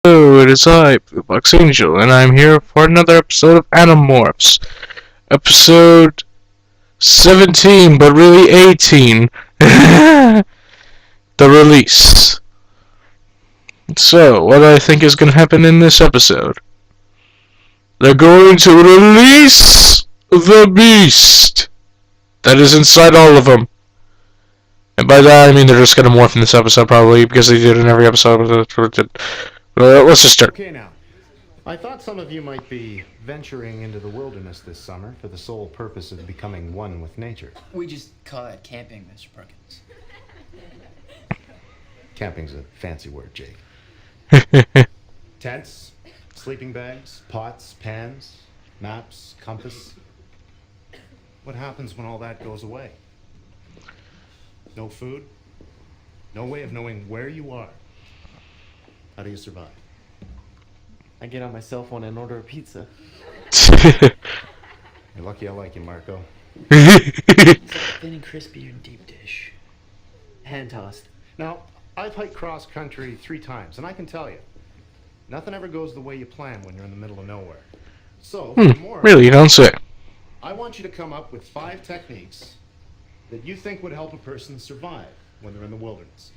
Hello, it is I, Blue Box Angel, and I'm here for another episode of Animorphs. Episode 17, but really 18. The release. So, what I think is going to happen in this episode? They're going to release the beast that is inside all of them. And by that, I mean they're just going to morph in this episode, probably, because they did in every episode. Let's just start. Okay, now, I thought some of you might be venturing into the wilderness this summer for the sole purpose of becoming one with nature. We just call that camping, Mr. Perkins. Camping's a fancy word, Jake. Tents, sleeping bags, pots, pans, maps, compass. What happens when all that goes away? No food, no way of knowing where you are. How do you survive? I get on my cell phone and order a pizza. You're lucky I like you, Marco. Thin and crispy and deep dish. Hand tossed. Now, I've hiked cross country 3 times, and I can tell you, nothing ever goes the way you plan when you're in the middle of nowhere. So, for more, Really, you don't say. I want you to come up with 5 techniques that you think would help a person survive when they're in the wilderness.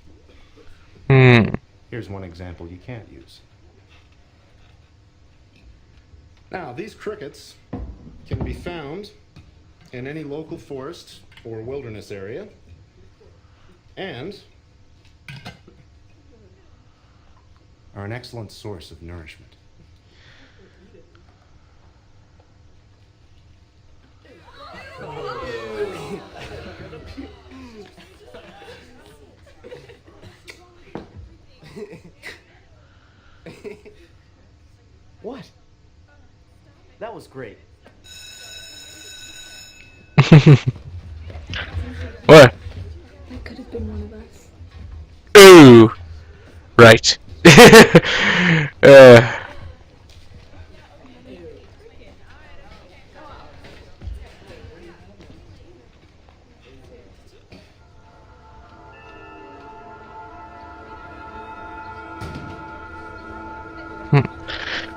Here's one example you can't use. Now, these crickets can be found in any local forest or wilderness area, and are an excellent source of nourishment. What? That was great. What? That could have been one of us. Ooh. Right.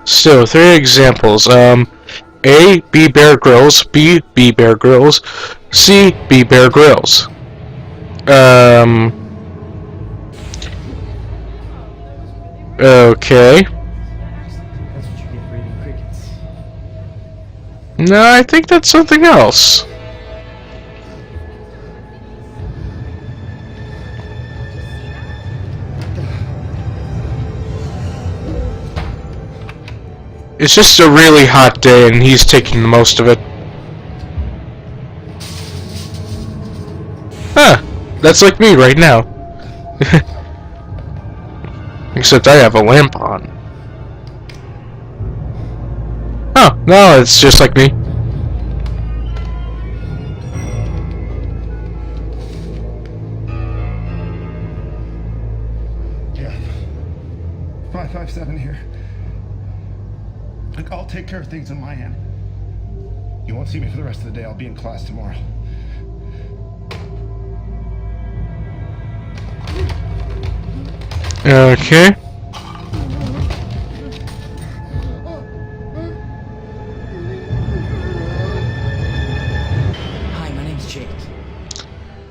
So, 3 examples. A. B. Bear Grylls. B. B. Bear Grylls. C. B. Bear Grylls. Okay. That's what you get for eating crickets. No, I think that's something else. It's just a really hot day and he's taking the most of it. Huh. That's like me right now. Except I have a lamp on. Oh, no, it's just like me. Yeah. 557 here. Look, I'll take care of things on my end. You won't see me for the rest of the day. I'll be in class tomorrow. Okay. Hi, my name's Jake.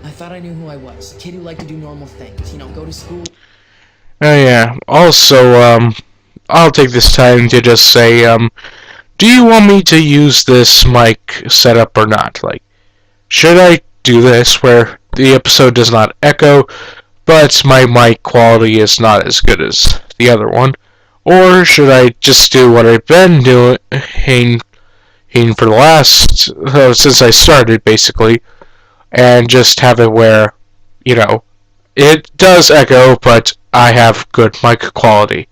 I thought I knew who I was. Kid who liked to do normal things. You know, go to school. Oh yeah. Also, I'll take this time to just say, do you want me to use this mic setup or not? Like, should I do this where the episode does not echo, but my mic quality is not as good as the other one? Or should I just do what I've been doing for the last, since I started, basically, and just have it where, you know, it does echo, but I have good mic quality.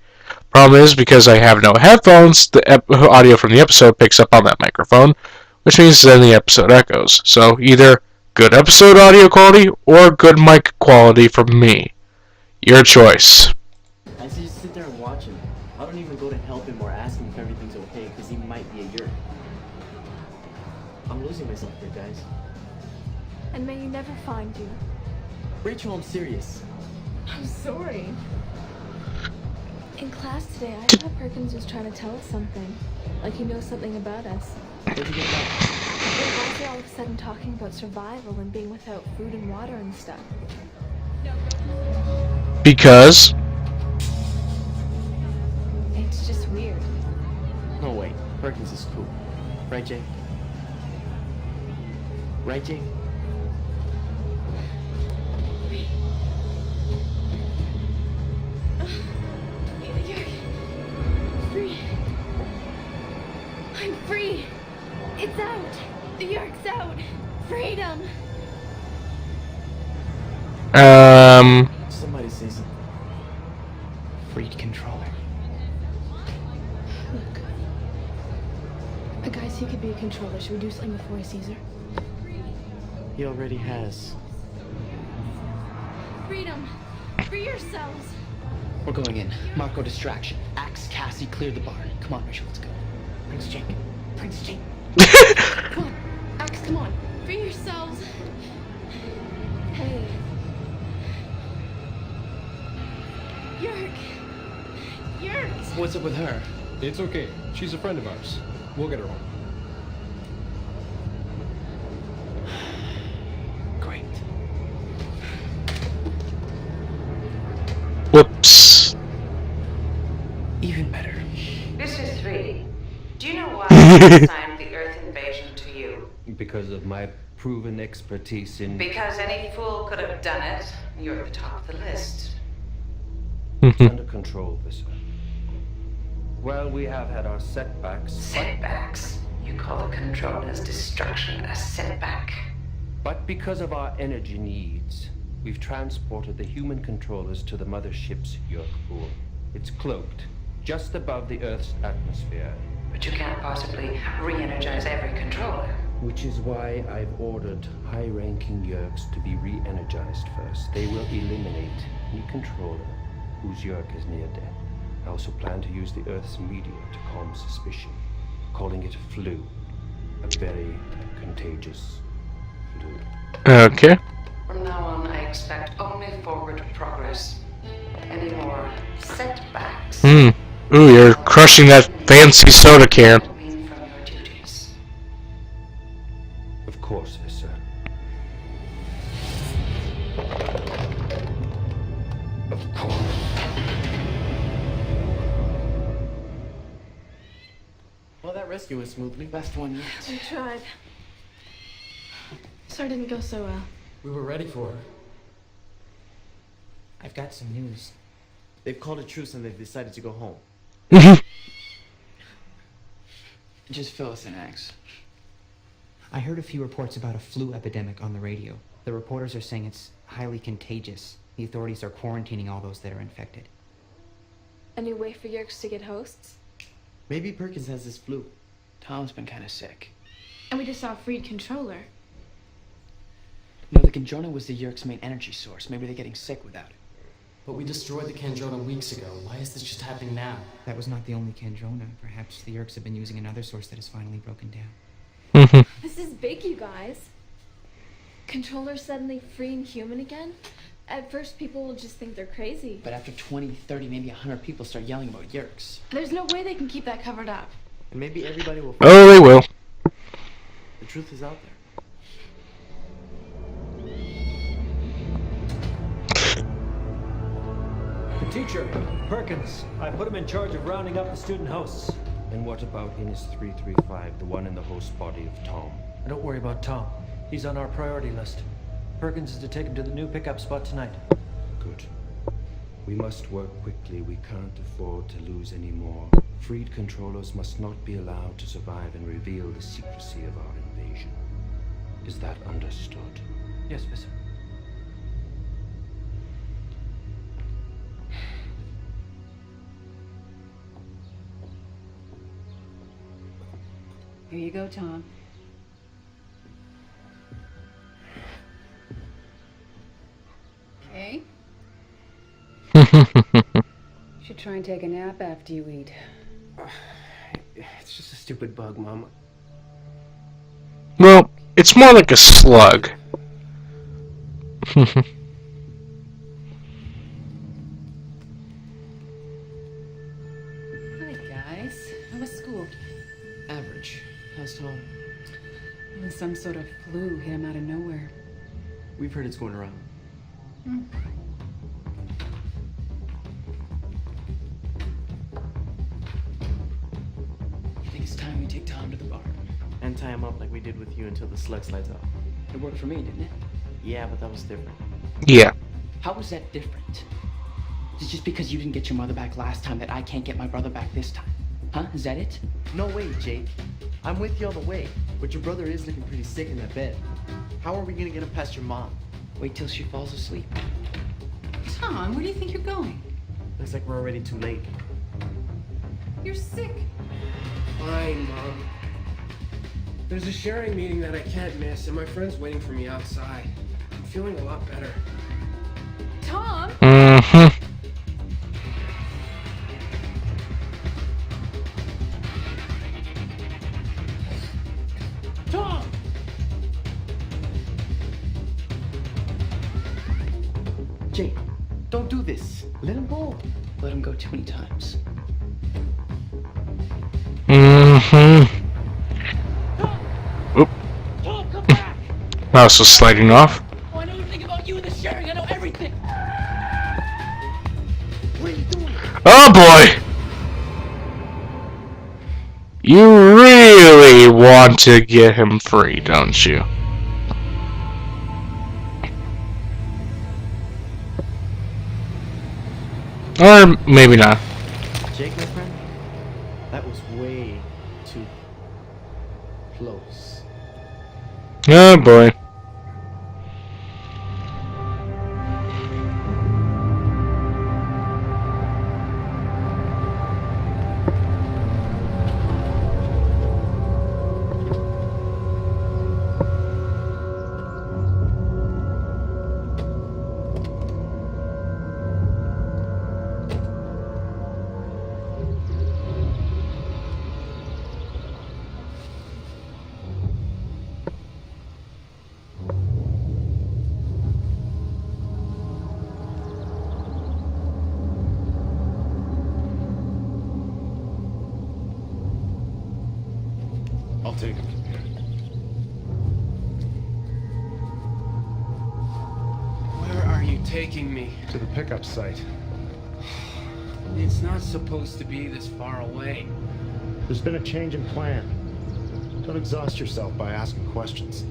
Problem is, because I have no headphones, the audio from the episode picks up on that microphone, which means then the episode echoes. So either good episode audio quality or good mic quality from me. Your choice. I just sit there and watch him. I don't even go to help him or ask him if everything's okay, because he might be a yurt. I'm losing myself here, guys. And may you never find you. Rachel, I'm serious. I'm sorry. In class today, I thought Perkins was trying to tell us something. Like he knows something about us. Where'd you get that? But why is he all of a sudden talking about survival and being without food and water and stuff? Because It's just weird. No, wait. Perkins is cool. Right, Jake? Right, Jake? You're free. I'm free. It's out. The York's out. Freedom. Somebody say something. Freed controller. Look. A guy says he could be a controller. Should we do something before he sees her? He already has. Freedom. Free yourselves. We're going in. Marco, distraction. Axe, Cassie, clear the bar. Come on, Rachel, let's go. Prince Jake. Prince Jake. Come on. Axe, come on. Free yourselves. Hey. Yerk. Yerk. What's up with her? It's okay. She's a friend of ours. We'll get her home. Great. whoops. Even better. This is 3. Do you know why I assigned the Earth invasion to you? Because of my proven expertise in... Because any fool could have done it. You're at the top of the list. It's under control, Visser. Well, we have had our setbacks. Setbacks. You call the controller's destruction a setback. But because of our energy needs, we've transported the human controllers to the mothership's York pool. It's cloaked, just above the Earth's atmosphere. But you can't possibly re-energize every controller. Which is why I've ordered high-ranking Yerks to be re-energized first. They will eliminate any controller whose Yerk is near death. I also plan to use the Earth's media to calm suspicion, calling it flu. A very contagious flu. Okay. From now on, I expect only forward progress. Any more setbacks? Ooh, you're crushing that fancy soda can. Mean from your duties. Of course, Visser. Of course. Well, that rescue went smoothly. Best one yet. We tried. Sorry it didn't go so well. We were ready for her. I've got some news. They've called a truce and they've decided to go home. Just fill us in, Axe. I heard a few reports about a flu epidemic on the radio. The reporters are saying it's highly contagious. The authorities are quarantining all those that are infected. A new way for Yerks to get hosts? Maybe Perkins has this flu. Tom's been kind of sick. And we just saw a freed controller. No, the Kandrona was the Yerk's main energy source. Maybe they're getting sick without it. But we destroyed the Kandrona weeks ago. Why is this just happening now? That was not the only Kandrona. Perhaps the Yerks have been using another source that has finally broken down. This is big, you guys. Controllers suddenly free and human again? At first, people will just think they're crazy. But after 20, 30, maybe 100 people start yelling about Yerks. There's no way they can keep that covered up. And maybe everybody will... Oh, they will. The truth is out there. The teacher, Perkins. I put him in charge of rounding up the student hosts. And what about Innis 335, the one in the host body of Tom? Don't worry about Tom. He's on our priority list. Perkins is to take him to the new pickup spot tonight. Good. We must work quickly. We can't afford to lose any more. Freed controllers must not be allowed to survive and reveal the secrecy of our invasion. Is that understood? Yes, Visser. Here you go, Tom. Okay. Should try and take a nap after you eat. It's just a stupid bug, Mama. Well, it's more like a slug. How was school? Average. How's Tom? Well, some sort of flu hit him out of nowhere. We've heard it's going around. I think it's time we take Tom to the bar. And tie him up like we did with you until the slug slides out. It worked for me, didn't it? Yeah, but that was different. Yeah. How was that different? Is it just because you didn't get your mother back last time that I can't get my brother back this time? Huh? Is that it? No way, Jake. I'm with you all the way. But your brother is looking pretty sick in that bed. How are we gonna get him past your mom? Wait till she falls asleep. Tom, where do you think you're going? Looks like we're already too late. You're sick. Fine, Mom. There's a sharing meeting that I can't miss, and my friend's waiting for me outside. I'm feeling a lot better. Tom? Mm-hmm. Tom! Jake, don't do this. Let him go. Let him go too many times. Mm-hmm. Oop. Tom, come back! Mouse was sliding off. Oh, I know everything about you and the sharing. I know everything. What are you doing? Oh boy! You really want to get him free, don't you? Or maybe not. Jake, my friend, that was way too close. Oh boy. I'll take him from here. Where are you taking me? To the pickup site. It's not supposed to be this far away. There's been a change in plan. Don't exhaust yourself by asking questions.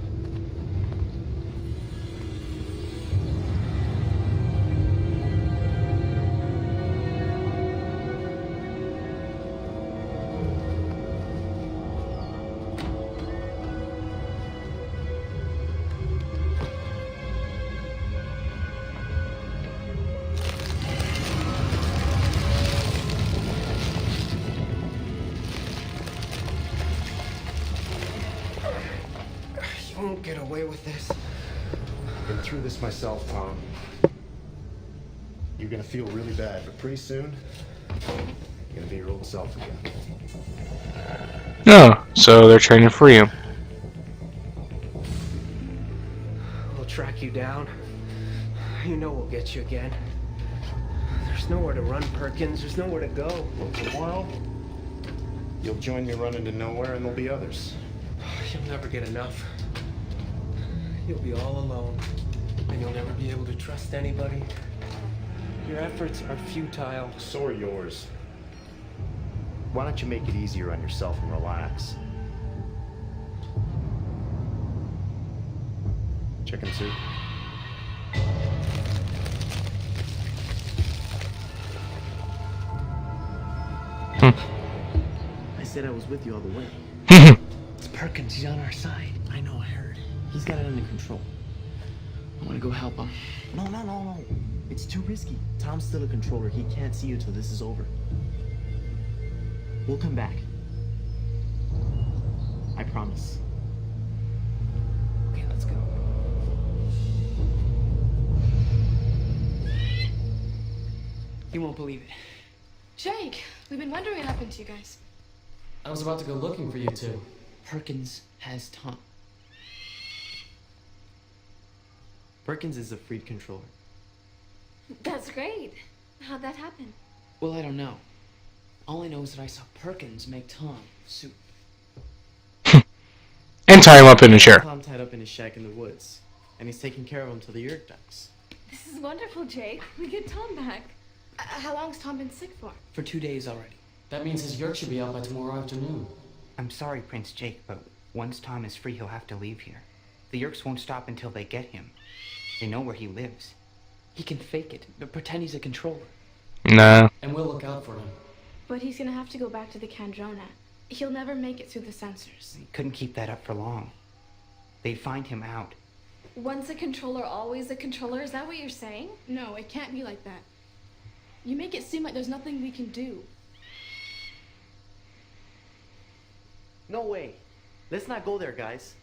You won't get away with this. I've been through this myself, Tom. You're gonna feel really bad, but pretty soon, you're gonna be your old self again. Oh, so they're trying to free him. We'll track you down. You know we'll get you again. There's nowhere to run, Perkins. There's nowhere to go. Well, tomorrow, you'll join me running to nowhere, and there'll be others. You'll never get enough. You'll be all alone, and you'll never be able to trust anybody. Your efforts are futile. So are yours. Why don't you make it easier on yourself and relax? Chicken soup? I said I was with you all the way. It's Perkins. He's on our side. I know, I heard. He's got it under control. I want to go help him. No. It's too risky. Tom's still a controller. He can't see you until this is over. We'll come back. I promise. Okay, let's go. You won't believe it. Jake, we've been wondering what happened to you guys. I was about to go looking for you two. Perkins has Tom. Perkins is a freed controller. That's great. How'd that happen? Well, I don't know. All I know is that I saw Perkins make Tom soup. And tie him up in a chair. Tom tied up in his shack in the woods, and he's taking care of him till the Yerk ducks. This is wonderful, Jake. We get Tom back. How long's Tom been sick for? For 2 days already. That means his Yerk should be out by tomorrow afternoon. I'm sorry, Prince Jake, but once Tom is free, he'll have to leave here. The Yerks won't stop until they get him. They know where he lives. He can fake it, but pretend he's a controller. Nah. And we'll look out for him. But he's gonna have to go back to the Kandrona. He'll never make it through the sensors. He couldn't keep that up for long. They'd find him out. Once a controller, always a controller? Is that what you're saying? No, it can't be like that. You make it seem like there's nothing we can do. No way. Let's not go there, guys.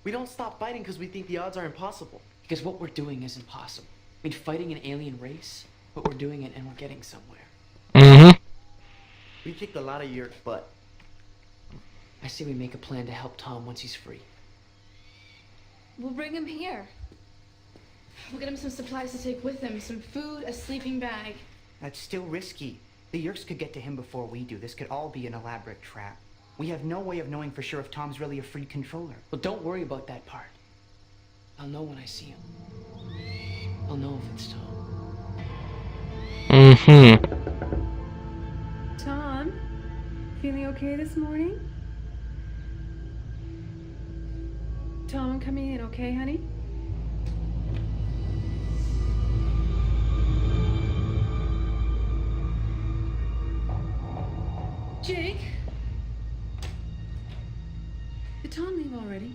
We don't stop fighting because we think the odds are impossible. Because what we're doing is impossible. I mean, fighting an alien race, but we're doing it and we're getting somewhere. Mm-hmm. We kicked a lot of Yerk butt. I say we make a plan to help Tom once he's free. We'll bring him here. We'll get him some supplies to take with him, some food, a sleeping bag. That's still risky. The Yerks could get to him before we do. This could all be an elaborate trap. We have no way of knowing for sure if Tom's really a free controller. Well, don't worry about that part. I'll know when I see him. I'll know if it's Tom. Mm-hmm. Tom, feeling okay this morning? Tom, I'm coming in, okay, honey? Jake? Did Tom leave already?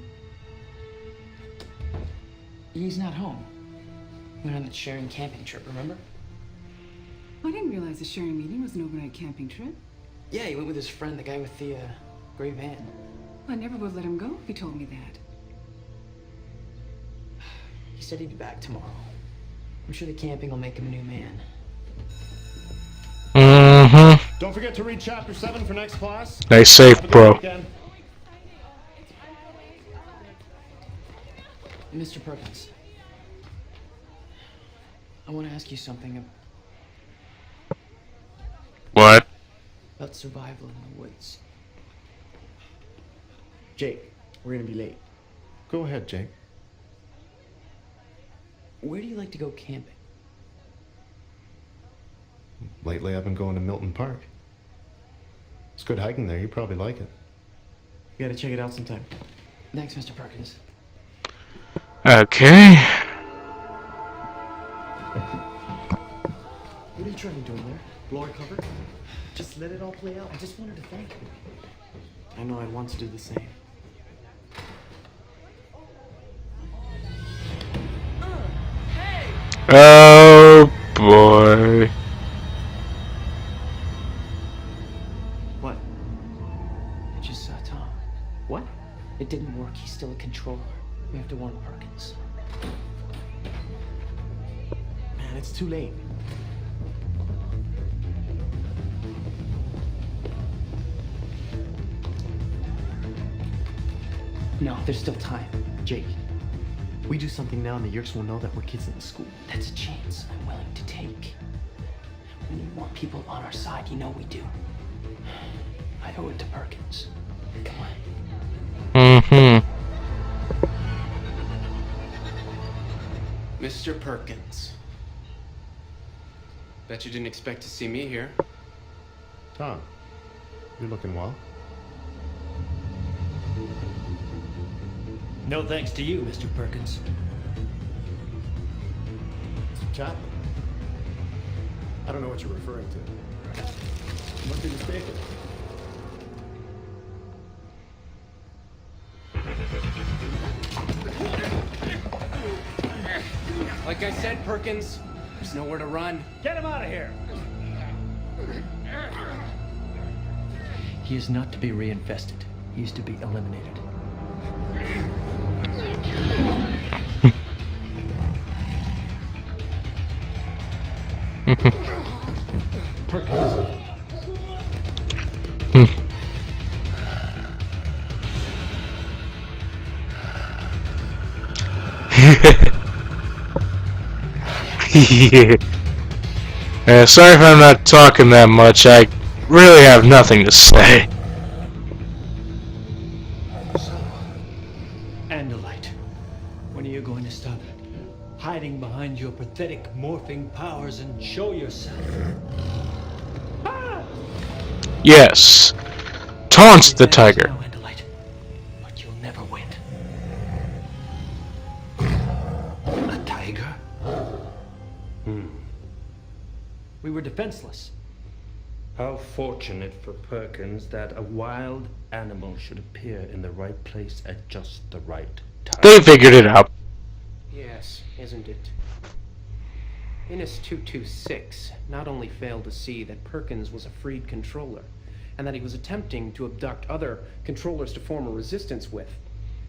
He's not home. We went on that sharing camping trip, remember? I didn't realize the sharing meeting was an overnight camping trip. Yeah, he went with his friend, the guy with the, gray van. I never would let him go if he told me that. He said he'd be back tomorrow. I'm sure the camping will make him a new man. Mm-hmm. Don't forget to read Chapter 7 for next class. Nice save, Have a good bro. weekend. Mr. Perkins, I want to ask you something What? about survival in the woods. Jake, we're gonna be late. Go ahead, Jake. Where do you like to go camping? Lately, I've been going to Milton Park. It's good hiking there. You probably like it. You gotta check it out sometime. Thanks, Mr. Perkins. Okay. What are you trying to do in there? Blow our cover? Just let it all play out. I just wanted to thank you. I know I'd want to do the same. Oh boy. What? I just saw Tom. What? It didn't work. He's still a controller. We have to warn Perkins. Man, it's too late. No, there's still time. Jake, we do something now and the Yerks will know that we're kids in the school. That's a chance I'm willing to take. We need more people on our side. You know we do. I owe it to Perkins. Come on. Mm-hmm. Mr. Perkins. Bet you didn't expect to see me here. Tom, you're looking well. No thanks to you, Mr. Perkins. Mr. Chapman. I don't know what you're referring to. You must be mistaken. Like I said, Perkins, there's nowhere to run. Get him out of here! He is not to be reinfested. He is to be eliminated. Perkins. Yeah. Sorry if I'm not talking that much. I really have nothing to say. So, Andalite, when are you going to stop hiding behind your pathetic morphing powers and show yourself? Yes. Taunt the tiger. Now, Andalite, but you'll never win. A tiger? We were defenseless. How fortunate for Perkins that a wild animal should appear in the right place at just the right time. They figured it out. Yes, isn't it? Innis 226 not only failed to see that Perkins was a freed controller, and that he was attempting to abduct other controllers to form a resistance with,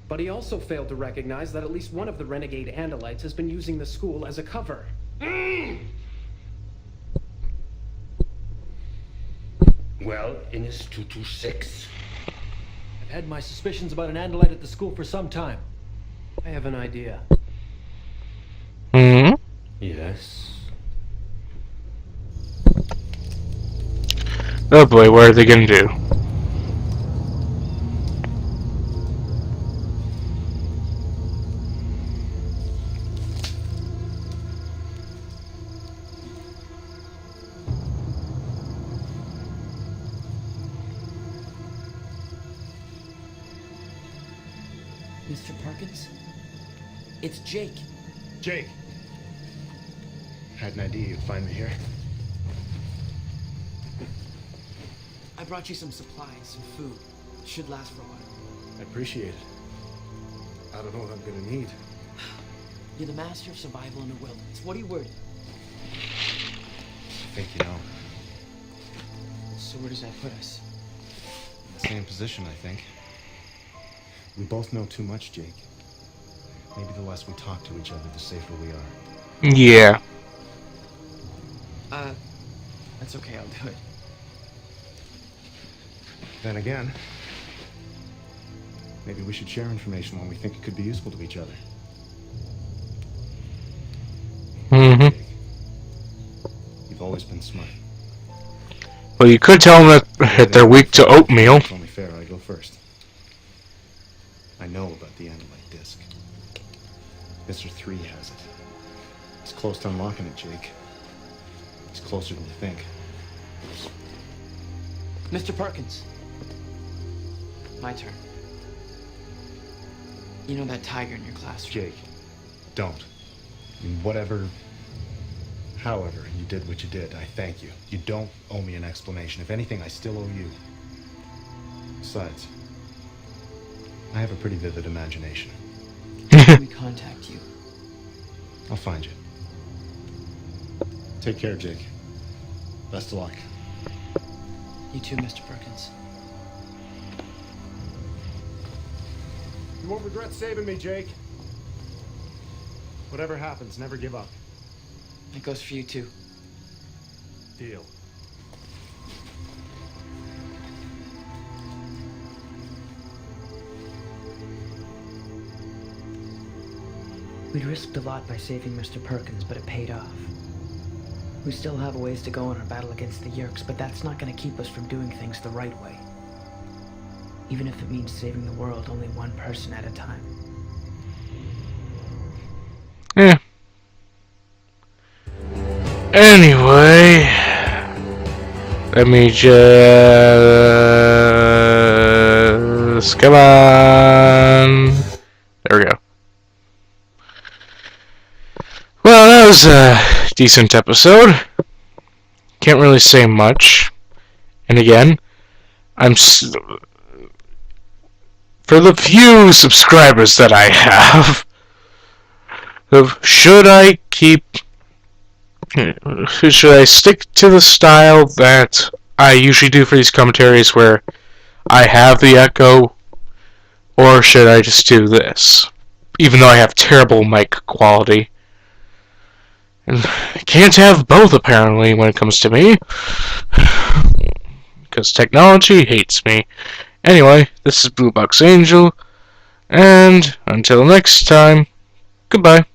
but he also failed to recognize that at least one of the renegade Andalites has been using the school as a cover. Well, Innis 226. I've had my suspicions about an Andalite at the school for some time. I have an idea. Hmm? Yes. Oh boy, what are they gonna do? Mr. Perkins? It's Jake. Jake! Had an idea you'd find me here. I brought you some supplies and food. Should last for a while. I appreciate it. I don't know what I'm gonna need. You're the master of survival in the wilderness. What are you worried? I think you know. So where does that put us? Same position, I think. We both know too much, Jake. Maybe the less we talk to each other, the safer we are. Yeah. That's okay, I'll do it. Then again, maybe we should share information when we think it could be useful to each other. Mm-hmm. You've always been smart. Well, you could tell them that they're weak to oatmeal. It's only fair I go first. I know about the Andalite disc. Mr. 3 has it. He's close to unlocking it, Jake. He's closer than you think. Mr. Perkins. My turn. You know that tiger in your classroom? Jake, don't. I mean, however you did what you did, I thank you. You don't owe me an explanation. If anything, I still owe you. Besides, I have a pretty vivid imagination. How can we contact you? I'll find you. Take care, Jake. Best of luck. You too, Mr. Perkins. You won't regret saving me, Jake. Whatever happens, never give up. It goes for you too. Deal. We'd risked a lot by saving Mr. Perkins, but it paid off. We still have a ways to go in our battle against the Yerks, but that's not going to keep us from doing things the right way. Even if it means saving the world only one person at a time. Yeah. Anyway, let me just come on. There we go. Well, that was a decent episode. Can't really say much. And again, for the few subscribers that I have, should I stick to the style that I usually do for these commentaries where I have the echo, or should I just do this? Even though I have terrible mic quality. And I can't have both, apparently, when it comes to me. Because technology hates me. Anyway, this is Blue Box Angel, and until next time, goodbye.